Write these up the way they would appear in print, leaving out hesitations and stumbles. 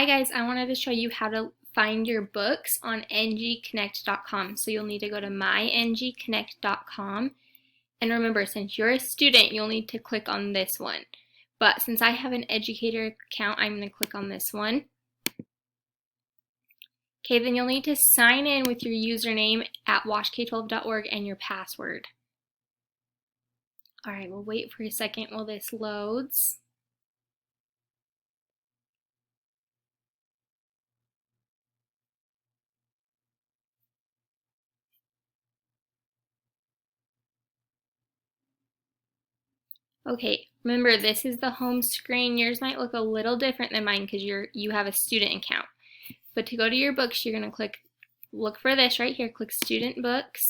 Hi guys, I wanted to show you how to find your books on ngconnect.com. So you'll need to go to mygconnect.com, and remember, since you're a student, you'll need to click on this one. But since I have an educator account, I'm going to click on this one. Okay, then you'll need to sign in with your username at washk12.org and your password. Alright, we'll wait for a second while this loads. Okay, remember this is the home screen. Yours might look a little different than mine because you have a student account. But to go to your books, you're going to look for this right here, click Student Books.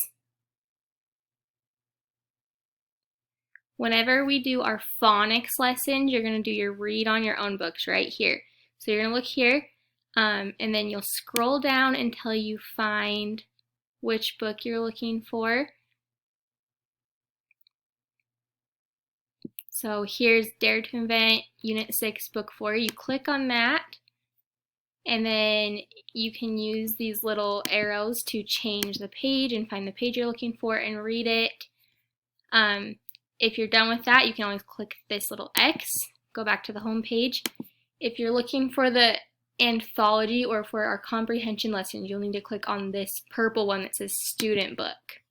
Whenever we do our phonics lessons, you're going to do your read on your own books right here. So you're going to look here, and then you'll scroll down until you find which book you're looking for. So here's Dare to Invent, Unit 6, Book 4. You click on that, and then you can use these little arrows to change the page and find the page you're looking for and read it. If you're done with that, you can always click this little X, go back to the home page. If you're looking for the anthology or for our comprehension lessons, you'll need to click on this purple one that says Student Book.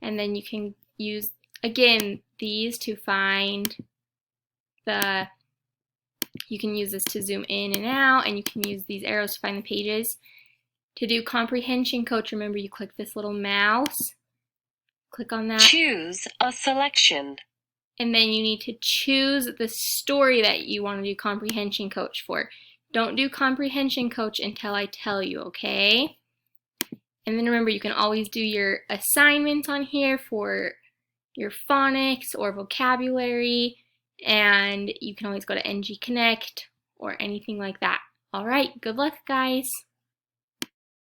And then you can use, again, these to find you can use this to zoom in and out, and you can use these arrows to find the pages. To do Comprehension Coach, remember you click this little mouse, click on that. Choose a selection. And then you need to choose the story that you want to do Comprehension Coach for. Don't do Comprehension Coach until I tell you, okay? And then remember, you can always do your assignments on here for your phonics or vocabulary, and you can always go to NG Connect or anything like that. All right, good luck, guys.